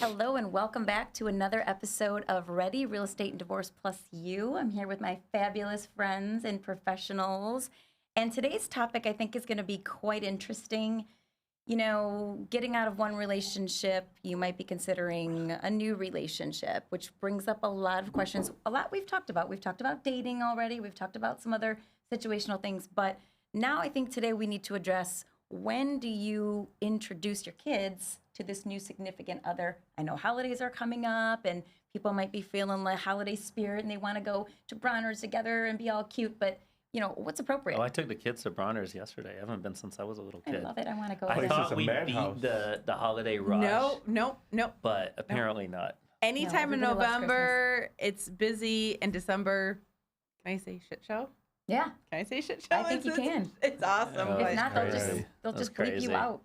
hello, and welcome back to another episode of R.E.A.D.Y, Real Estate and Divorce Plus You. I'm here with my fabulous friends and professionals, and today's topic I think is going to be quite interesting. You know, getting out of one relationship, you might be considering a new relationship, which brings up a lot of questions. A lot we've talked about. We've talked about dating already. We've talked about some other situational things, but now I think today we need to address, when do you introduce your kids to this new significant other? I know holidays are coming up and people might be feeling like holiday spirit and they want to go to Bronner's together and be all cute, but you know, what's appropriate? Oh, I took the kids to Bronner's yesterday. I haven't been since I was a little kid. I love it. I want to go. I thought we beat the holiday rush. No. But apparently not. Anytime in November, it's busy. In December, can I say shit show? Yeah. Can I say shit show? I think you can. It's awesome. Oh, If not, crazy. they'll just bleep crazy. you out.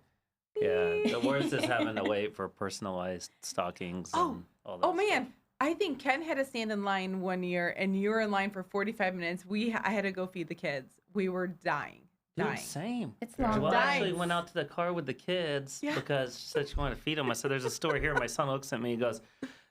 Yeah, the worst is having to wait for personalized stockings and all that. Oh man, I think Ken had to stand in line one year, and you were in line for 45 minutes. I had to go feed the kids. We were dying. Dude, same. It's long. Well, I Dying. actually went out to the car with the kids because she said she wanted to feed them. I said, there's a store here. My son looks at me, he goes,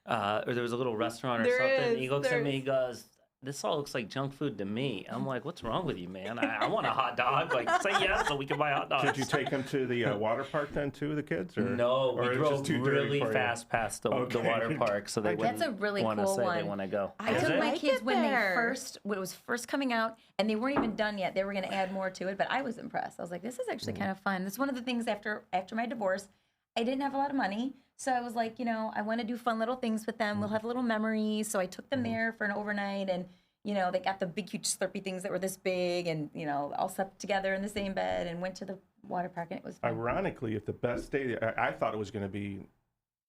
or there was a little restaurant or There something. is, He looks at me, he goes, this all looks like junk food to me. I'm like, what's wrong with you, man? I want a hot dog. Like, say yes so we can buy hot dogs. Did you take them to the water park then too, the kids? Or? No, we or it was drove just too dirty really for you? fast past the water park, so they That's wouldn't a really want to cool say one. they want to go. I Is took it? my Like kids it when there. it was first coming out, and they weren't even done yet. They were going to add more to it, but I was impressed. I was like, this is actually kind of fun. That's one of the things after my divorce. I didn't have a lot of money, so I was like, you know, I want to do fun little things with them. We'll have little memories. So I took them there for an overnight, and you know, they got the big, huge Slurpee things that were this big, and you know, all slept together in the same bed, and went to the water park, and it was fun. Ironically, if the best day, I thought it was going to be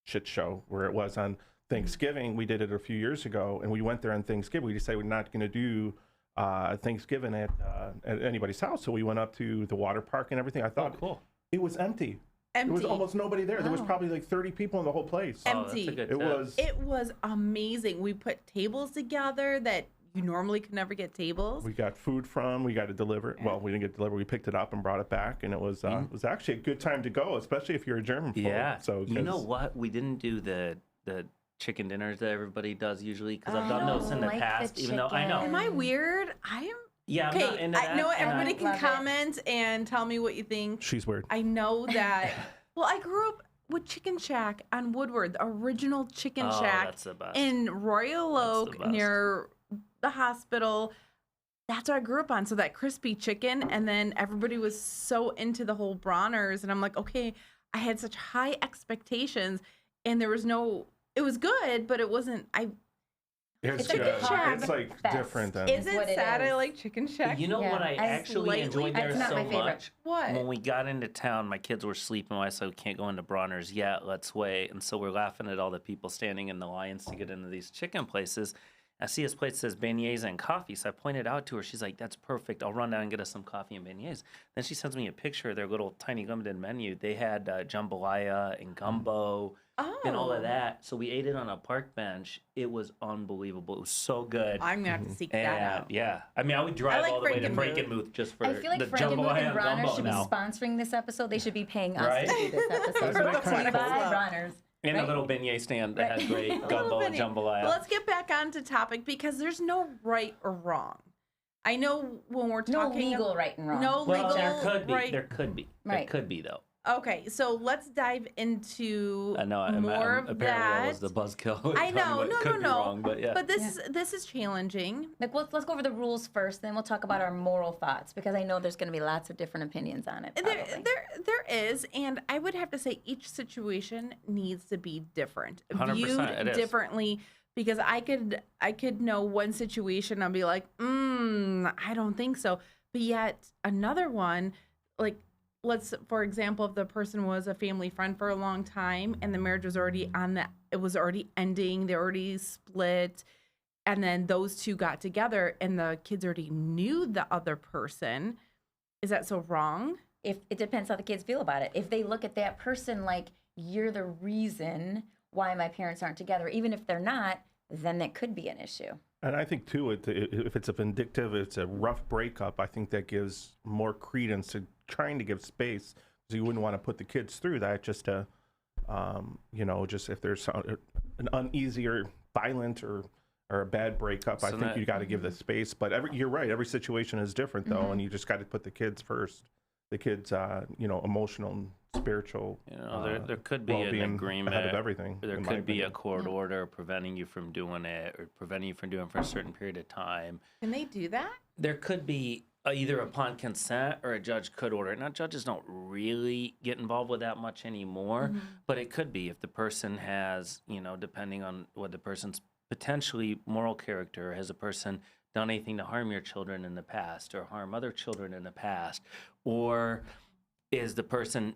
shit show where it was on Thanksgiving. We did it a few years ago, and we went there on Thanksgiving. We decided we're not going to do Thanksgiving at anybody's house, so we went up to the water park and everything. I thought cool. It was empty. Empty. There was almost nobody there. There was Oh. probably like 30 people in the whole place. Oh, that's a Empty. good It tip. was. It was amazing. We put tables together that you normally could never get tables. We got food from. We got it delivered. Well, we didn't get it delivered. We picked it up and brought it back, and it was actually a good time to go, especially if you're a German. Yeah. So you know what? We didn't do the chicken dinners that everybody does usually because I've done those in the like the past. Even though I know. chicken. Am I weird? I am. Yeah, I'm not Okay, into I that. know everybody I can love it. comment and tell me what you think. She's weird. I know that. Well, I grew up with Chicken Shack on Woodward, the original Chicken Oh, Shack that's the best. in Royal That's the Oak best. near the hospital. That's what I grew up on. So that crispy chicken, and then everybody was so into the whole Bronner's, and I'm like, okay, I had such high expectations, and there was no. It was good, but it wasn't. It's like good. a hard It's like fest. different than. Is what it it sad is. I like Chicken Shack? You know Yeah, what I I actually slightly- enjoyed there That's not so my favorite. much? What? When we got into town, my kids were sleeping. I said, we can't go into Bronner's yet. Let's wait. And so we're laughing at all the people standing in the lines to get into these chicken places. I see this place that says beignets and coffee. So I pointed out to her. She's like, that's perfect. I'll run down and get us some coffee and beignets. Then she sends me a picture of their little tiny limited menu. They had jambalaya and gumbo and all of that. So we ate it on a park bench. It was unbelievable. It was so good. I'm gonna have to seek that And out. yeah, I mean, I would drive like all the way to Frankenmuth. Frankenmuth just for I feel like the Frankenmuth jambalaya and and Bronner's gumbo should be now. sponsoring this episode. They should be paying us Right? to do this episode. Isn't that kinda Bye, cool? Bronner's. And Right? a little beignet stand that had great gumbo and Little jambalaya. But let's get back onto topic because there's no right or wrong. I know when we're No talking legal right and wrong. No well, legal there could be. right. There could be. Right. There could be though. Okay, so let's dive into I know. more of apparently, that. I was the buzzkill. I know. No, could no, be no. Wrong, but yeah. But this is challenging. Like, let's go over the rules first, then we'll talk about our moral thoughts because I know there's going to be lots of different opinions on it. There, probably. there is, and I would have to say each situation needs to be different, 100%, viewed it is. differently. Because I could know one situation and be like, I don't think so. But yet another one, like, for example, if the person was a family friend for a long time and the marriage was already it was already ending, they already split, and then those two got together and the kids already knew the other person, is that so wrong? If it depends how the kids feel about it. If they look at that person like, you're the reason why my parents aren't together, even if they're not, then that could be an issue. And I think, too, if it's a vindictive, it's a rough breakup, I think that gives more credence to trying to give space. So you wouldn't want to put the kids through that just to Just if there's an uneasy or violent or a bad breakup, So I think that- you got to give the space. But you're right. Every situation is different, though, and you just got to put the kids first. The kids, emotional and spiritual. There could be an well-being agreement. ahead of everything. There in my could be a opinion. court order preventing you from doing it, or preventing you from doing it for a certain period of time. Can they do that? There could be either upon consent, or a judge could order it. Now, judges don't really get involved with that much anymore, but it could be if the person has, depending on what the person's potentially moral character, has a person done anything to harm your children in the past or harm other children in the past, or is the person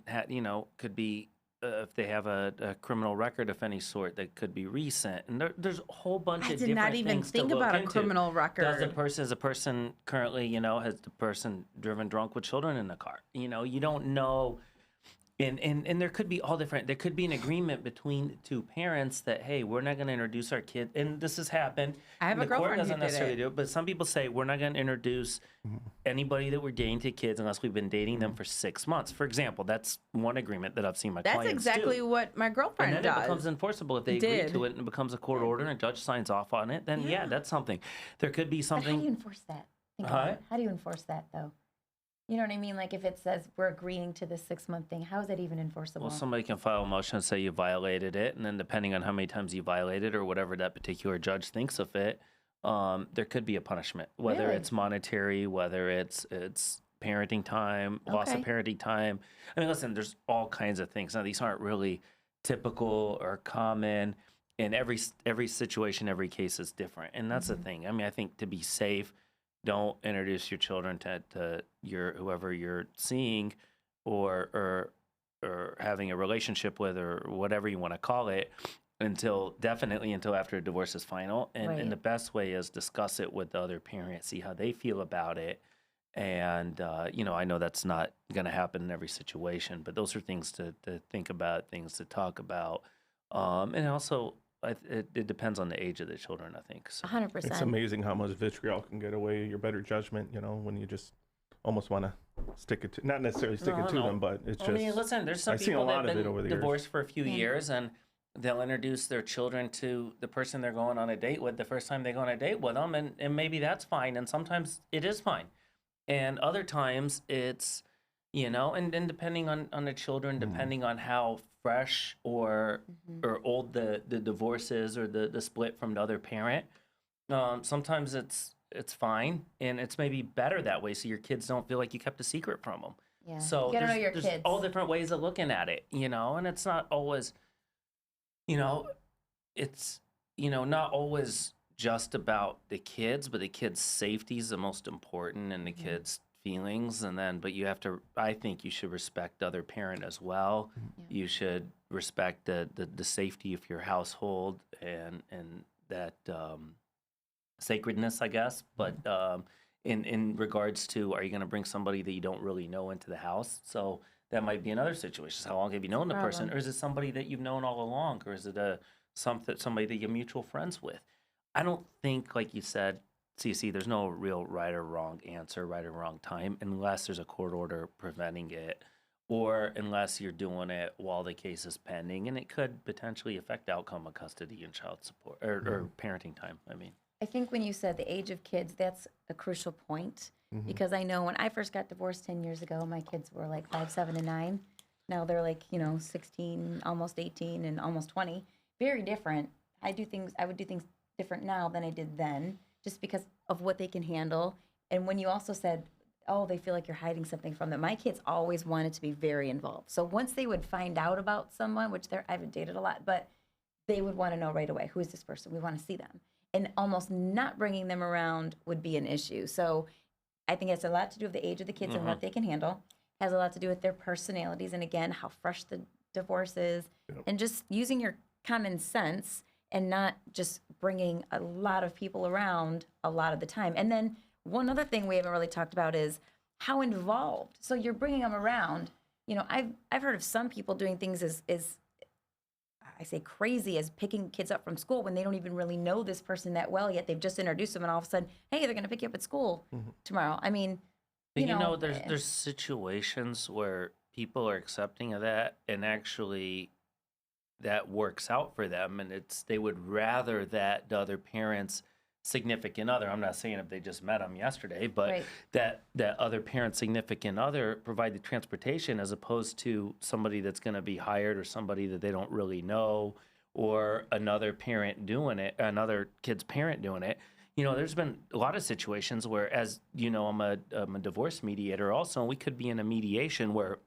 could be if they have a criminal record of any sort that could be recent, and there's a whole bunch I of did different not even things think to look about a into. criminal record. Is the person currently, has the person driven drunk with children in the car? You don't know. And there could be all different. There could be an agreement between two parents that, hey, we're not going to introduce our kid. And this has happened. I have and a girlfriend court doesn't who did necessarily it. do it, but some people say we're not going to introduce anybody that we're dating to kids unless we've been dating them for 6 months. For example, that's one agreement that I've seen my That's clients exactly do. what my girlfriend And then does. it becomes enforceable if they agree Did. to it, and it becomes a court order, and a judge signs off on it. Then yeah, that's something. There could be But how do you something. enforce that? Think about it. How do you enforce that, though? You know what I mean? Like if it says we're agreeing to this 6-month thing, how is that even enforceable? Well, somebody can file a motion and say you violated it, and then depending on how many times you violated or whatever that particular judge thinks of it, there could be a punishment, whether Really? it's monetary, whether it's parenting time, loss of Okay. parenting time. I mean, listen, there's all kinds of things. Now, these aren't really typical or common, and every situation, every case is different, and that's the thing. I mean, I think to be safe, don't introduce your children to your whoever you're seeing or having a relationship with, or whatever you want to call it, until after a divorce is final. And Right. the best way is discuss it with the other parent, see how they feel about it. And I know that's not going to happen in every situation, but those are things to think about, things to talk about. And also, it depends on the age of the children, I think. So. 100%. It's amazing how much vitriol can get away your better judgment, when you just almost want to stick it to, not necessarily stick it to No. them, but it's just. I mean, listen, there's some I've seen a people that lot have of it over been the years. divorced for a few years, and they'll introduce their children to the person they're going on a date with the first time they go on a date with them, and maybe that's fine, and sometimes it is fine. And other times it's, and depending on the children, depending on how fresh or old the divorce is, or the split from the other parent, sometimes it's fine, and it's maybe better that way, so your kids don't feel like you kept a secret from them. Yeah. So You gotta know there's, your there's kids. all different ways of looking at it, and it's not always, it's, not always just about the kids, but the kids' safety is the most important, and the kids' feelings. And then, but I think you should respect the other parent as well. You should respect the safety of your household, and that sacredness, I guess. But in regards to, are you going to bring somebody that you don't really know into the house? So that might be another situation. How long have you known the person, Problem. or is it somebody that you've known all along, or is it somebody that you're mutual friends with? I don't think, like you said, CC, there's no real right or wrong answer, right or wrong time, unless there's a court order preventing it, or unless you're doing it while the case is pending, and it could potentially affect outcome of custody and child support or parenting time. I mean, I think when you said the age of kids, that's a crucial point, because I know when I first got divorced 10 years ago, my kids were like 5, 7, and 9. Now they're like, 16, almost 18, and almost 20. Very different. I would do things different now than I did then, just because of what they can handle. And when you also said, oh, they feel like you're hiding something from them, my kids always wanted to be very involved. So once they would find out about someone, which I haven't dated a lot, but they would want to know right away, who is this person? We want to see them. And almost not bringing them around would be an issue. So I think it's a lot to do with the age of the kids and what they can handle. Has a lot to do with their personalities, and again, how fresh the divorce is, and just using your common sense and not just bringing a lot of people around a lot of the time. And then one other thing we haven't really talked about is how involved. So you're bringing them around. I've heard of some people doing things as I say crazy as picking kids up from school when they don't even really know this person that well yet. They've just introduced them, and all of a sudden, hey, they're going to pick you up at school tomorrow. I mean, but there's situations where people are accepting of that, and actually that works out for them, and they would rather that the other parent's significant other, I'm not saying if they just met them yesterday, but Right. that other parent's significant other provide the transportation as opposed to somebody that's going to be hired or somebody that they don't really know, or another parent doing it, another kid's parent doing it. There's been a lot of situations where, as you know, I'm a divorce mediator also, and we could be in a mediation where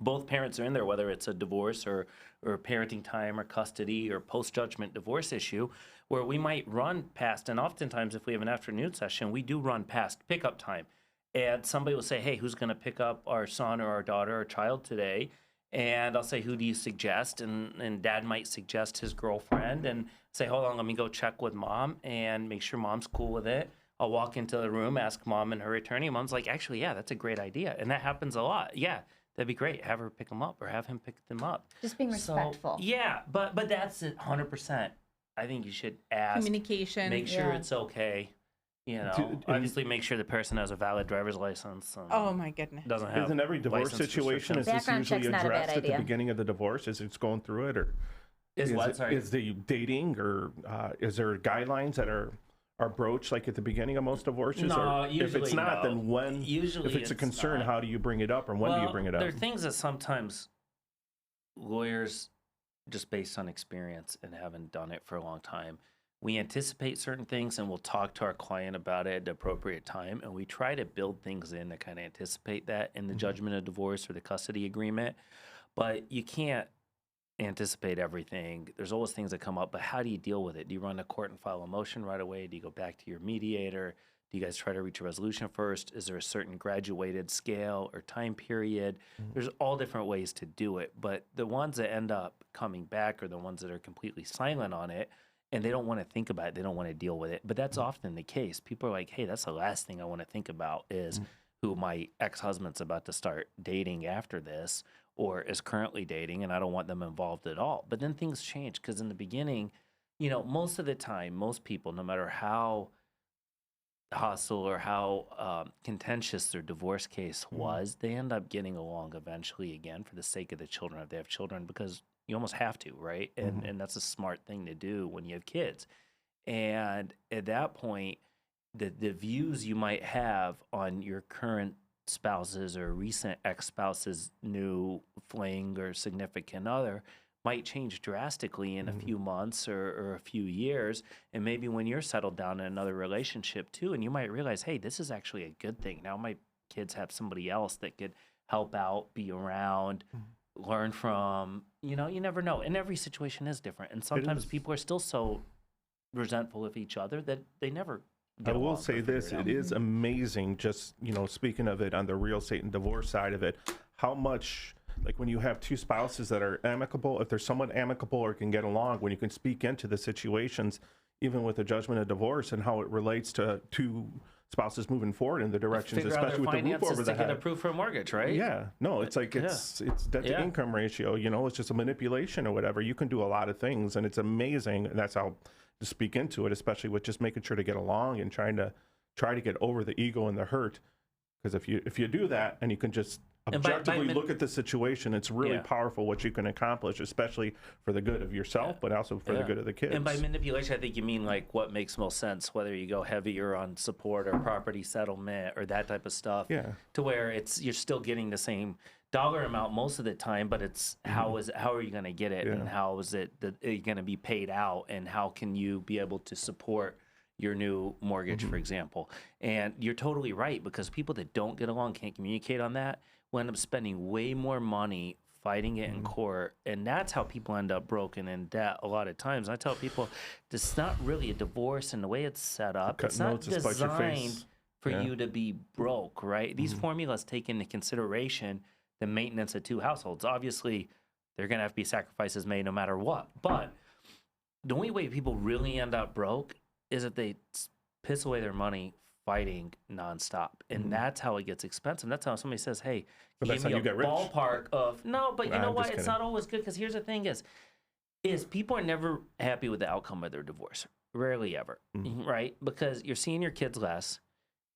both parents are in there, whether it's a divorce or parenting time or custody or post-judgment divorce issue, where we might run past, and oftentimes if we have an afternoon session, we do run past pickup time. And somebody will say, hey, who's going to pick up our son or our daughter or child today? And I'll say, who do you suggest? And dad might suggest his girlfriend and say, hold on, let me go check with mom and make sure mom's cool with it. I'll walk into the room, ask mom and her attorney. Mom's like, actually, yeah, that's a great idea. And that happens a lot. Yeah, that'd be great. Have her pick them up or have him pick them up. Just being respectful. Yeah, but that's it, 100%. I think you should ask. Communication. Make sure Yeah. it's okay. and- Obviously make sure the person has a valid driver's license. And Oh my goodness. doesn't have Isn't every divorce license situation, is restrictions. this Background usually check's not a bad addressed at the idea. beginning of the divorce as it's going through it? Or Is what? Sorry. is the dating, or is there guidelines that are broached like at the beginning of most divorces? No, or if usually it's not, no. then when? Usually if it's a concern, not. how do you bring it up, or when do you bring it up? There are things that sometimes lawyers, just based on experience and having done it for a long time, we anticipate certain things and we'll talk to our client about it at the appropriate time. And we try to build things in that kind of anticipate that in the judgment of divorce or the custody agreement. But you can't anticipate everything. There's always things that come up, but how do you deal with it? Do you run to court and file a motion right away? Do you go back to your mediator? Do you guys try to reach a resolution first? Is there a certain graduated scale or time period? There's all different ways to do it, but the ones that end up coming back are the ones that are completely silent on it, and they don't want to think about it. They don't want to deal with it, but that's often the case. People are like, hey, that's the last thing I want to think about is who my ex-husband's about to start dating after this or is currently dating, and I don't want them involved at all. But then things change because in the beginning, most of the time, most people, no matter how hostile or how contentious their divorce case was, they end up getting along eventually again for the sake of the children if they have children, because you almost have to, right? And that's a smart thing to do when you have kids. And at that point, the views you might have on your current spouse's or recent ex-spouse's new fling or significant other might change drastically in a few months or a few years. And maybe when you're settled down in another relationship too, and you might realize, hey, this is actually a good thing. Now my kids have somebody else that could help out, be around, learn from. You never know. And every situation is different. And sometimes is. people are still so resentful of each other that they never I get will along or say figure this, out. it is amazing, just, speaking of it on the real estate and divorce side of it, how much, like when you have two spouses that are amicable, if there's someone amicable or can get along, when you can speak into the situations, even with the judgment of divorce and how it relates to two spouses moving forward in the directions, Figure out especially their with the roof over finances the to get head. approved for a mortgage, right? Yeah, no, it's like it's debt to Yeah. income ratio. It's just a manipulation or whatever. You can do a lot of things, and it's amazing. And that's how to speak into it, especially with just making sure to get along and try to get over the ego and the hurt. Because if you do that and you can just And by objectively look at the situation, it's really powerful what you can accomplish, especially for the good of yourself, but also for the good of the kids. And by manipulation, I think you mean like what makes most sense, whether you go heavier on support or property settlement or that type of stuff, to where you're still getting the same dollar amount most of the time, but it's how are you going to get it, and how is it that you're going to be paid out, and how can you be able to support your new mortgage, for example. And you're totally right, because people that don't get along, can't communicate on that, will end up spending way more money fighting it in court. And that's how people end up broken in debt a lot of times. I tell people, it's not really a divorce in the way it's set up. It's not designed for you to be broke, right? These formulas take into consideration the maintenance of two households. Obviously, there are going to have to be sacrifices made no matter what. But the only way people really end up broke is if they piss away their money fighting nonstop. And that's how it gets expensive. That's how somebody says, hey, give me a ballpark of, no, but you know what? It's not always good, because here's the thing is people are never happy with the outcome of their divorce. Rarely ever, right? Because you're seeing your kids less.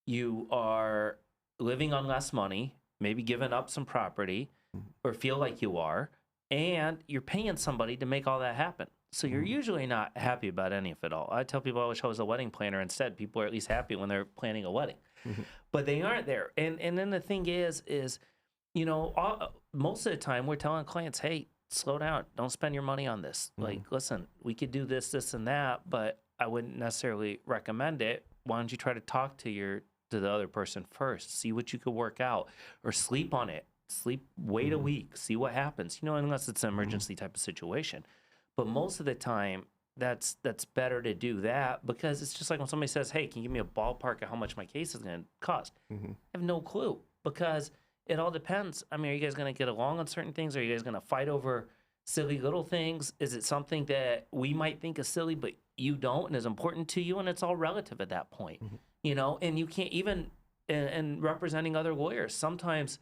You are living on less money, maybe giving up some property, or feel like you are. and you're paying somebody to make all that happen. So you're usually not happy about any of it all. I tell people I wish I was a wedding planner instead. People are at least happy when they're planning a wedding, but they aren't there. And then the thing is most of the time we're telling clients, hey, slow down. Don't spend your money on this. Like, listen, we could do this, this, and that, but I wouldn't necessarily recommend it. Why don't you try to talk to the other person first? See what you could work out, or sleep on it. Wait a week, see what happens. Unless it's an emergency type of situation. But most of the time, that's better to do that, because it's just like when somebody says, hey, can you give me a ballpark of how much my case is going to cost? I have no clue, because it all depends. I mean, are you guys going to get along on certain things? Are you guys going to fight over silly little things? Is it something that we might think is silly, but you don't, and is important to you? And it's all relative at that point, and you can't even, and representing other lawyers, sometimes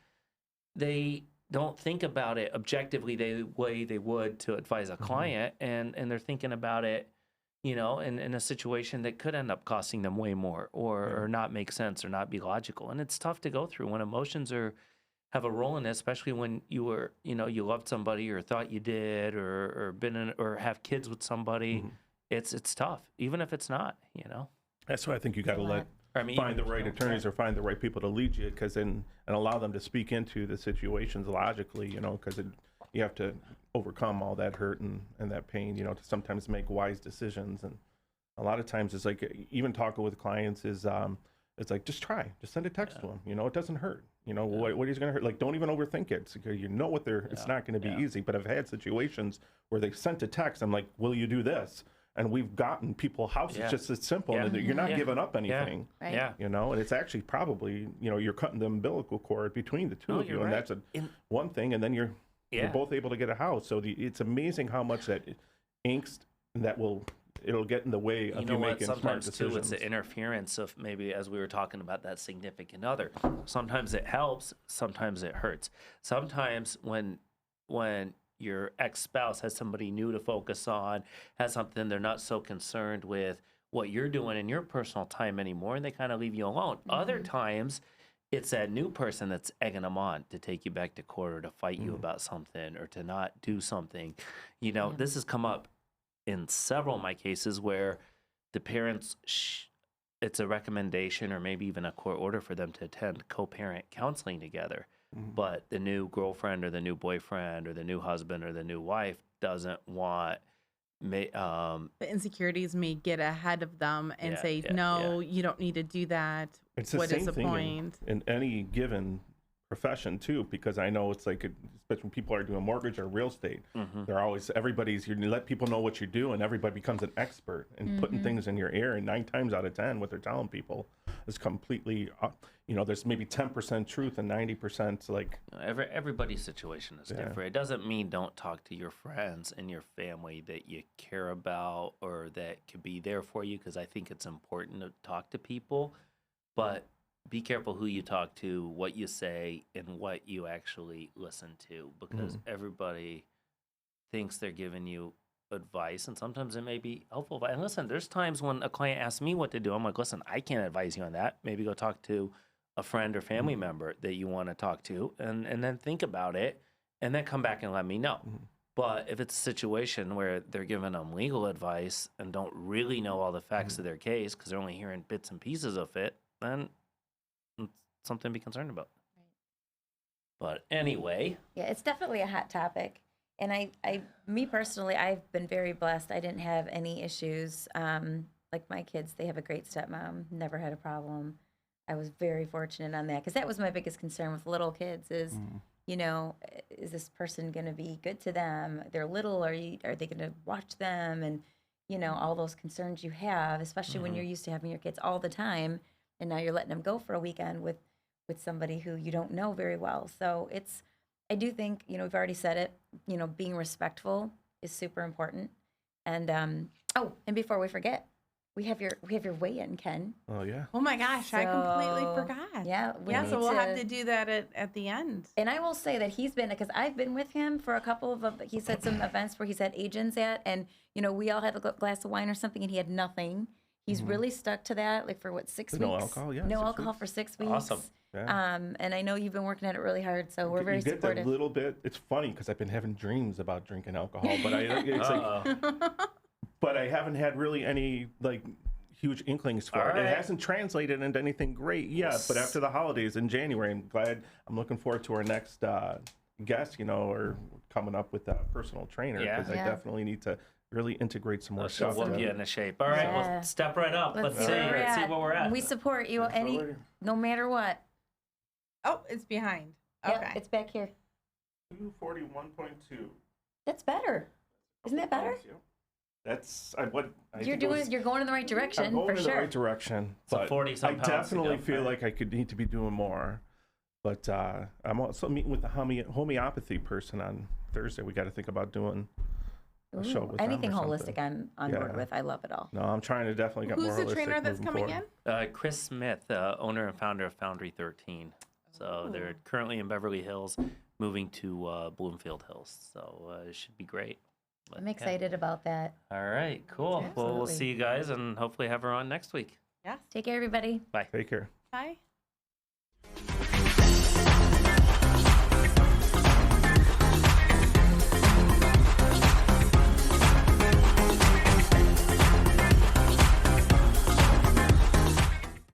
they don't think about it objectively the way they would to advise a client, and they're thinking about it, in a situation that could end up costing them way more, or not make sense, or not be logical. And it's tough to go through when emotions have a role in it, especially when you were, you loved somebody, or thought you did, or been in, or have kids with somebody. It's tough, even if it's not, That's why I think you got to find the right attorneys, or find the right people to lead you, and allow them to speak into the situations logically, because you have to overcome all that hurt and that pain, to sometimes make wise decisions. And a lot of times it's like, even talking with clients is, it's like, just send a text to them, it doesn't hurt. What is going to hurt? Like, don't even overthink it. It's not going to be easy. But I've had situations where they sent a text. I'm like, will you do this? And we've gotten people houses just as simple, and you're not giving up anything. And it's actually probably, you're cutting the umbilical cord between the two of you. And that's one thing. And then you're both able to get a house. So it's amazing how much that angst it'll get in the way of you making smart decisions. Sometimes too, it's the interference of, maybe as we were talking about, that significant other. Sometimes it helps, sometimes it hurts. Sometimes when your ex-spouse has somebody new to focus on, has something, they're not so concerned with what you're doing in your personal time anymore, and they kind of leave you alone. Other times, it's that new person that's egging them on to take you back to court, or to fight you about something, or to not do something. This has come up in several of my cases where the parents, it's a recommendation, or maybe even a court order for them to attend co-parent counseling together. But the new girlfriend, or the new boyfriend, or the new husband, or the new wife doesn't want the insecurities may get ahead of them and say, no, you don't need to do that. It's the what same is the thing point? In any given profession too, because I know it's like, especially when people are doing mortgage or real estate, they're always, you let people know what you do, and everybody becomes an expert in putting things in your ear. And 9 times out of 10, what they're telling people is completely, there's maybe 10% truth and 90% like. Everybody's situation is different. It doesn't mean don't talk to your friends and your family that you care about, or that could be there for you, because I think it's important to talk to people, but be careful who you talk to, what you say, and what you actually listen to, because everybody thinks they're giving you advice, and sometimes it may be helpful. And listen, there's times when a client asks me what to do. I'm like, listen, I can't advise you on that. Maybe go talk to a friend or family member that you want to talk to, and then think about it, and then come back and let me know. But if it's a situation where they're giving them legal advice and don't really know all the facts of their case, because they're only hearing bits and pieces of it, then something to be concerned about. But anyway. Yeah, it's definitely a hot topic. And me personally, I've been very blessed. I didn't have any issues. Like my kids, they have a great stepmom, never had a problem. I was very fortunate on that, because that was my biggest concern with little kids is, is this person going to be good to them? They're little, are they going to watch them? And, all those concerns you have, especially when you're used to having your kids all the time, and now you're letting them go for a weekend with somebody who you don't know very well. So I do think, we've already said it, being respectful is super important. And, and before we forget, we have your weigh-in, Ken. Oh, yeah. Oh, my gosh. I completely forgot. Yeah. So we'll have to do that at the end. And I will say that he's been, because I've been with him for a couple of, he's had some events where he's had agents at, and, we all had a glass of wine or something, and he had nothing. He's really stuck to that, like for 6 weeks? No alcohol, yeah. No alcohol for 6 weeks. Awesome. And I know you've been working at it really hard, so we're very you get supportive. that little bit. It's funny because I've been having dreams about drinking alcohol, but it's like, but I haven't had really any like huge inklings for All it. right. It hasn't translated into anything great yet. But after the holidays in January, I'm looking forward to our next guest. Or coming up with a personal trainer because Yeah. I definitely need to really integrate some more She'll stuff. whoop you into shape. All right, Yeah. well, step right up. Let's see. where we're Let's see at. where we're at. We support you no matter what. Oh, it's behind. Okay. Yep, it's back here. 241.2. That's better. Isn't that better? That's You're going in the right direction I'm going for in sure. the right direction. So But 40-some I pounds to definitely go. feel like I need to be doing more. But I'm also meeting with the homeopathy person on Thursday. We got to think about doing a show with them Anything or holistic, something. I'm on board Yeah. with. I love it all. No, I'm trying to definitely get more Who's holistic. the trainer that's moving coming forward. in? Chris Smith, owner and founder of Foundry 13. So they're currently in Beverly Hills, moving to Bloomfield Hills. So it should be great. But, I'm yeah. excited about that. All right, cool. Well, we'll Absolutely. see you guys and hopefully have her on next week. Yes. Take care, everybody. Bye. Take care. Bye.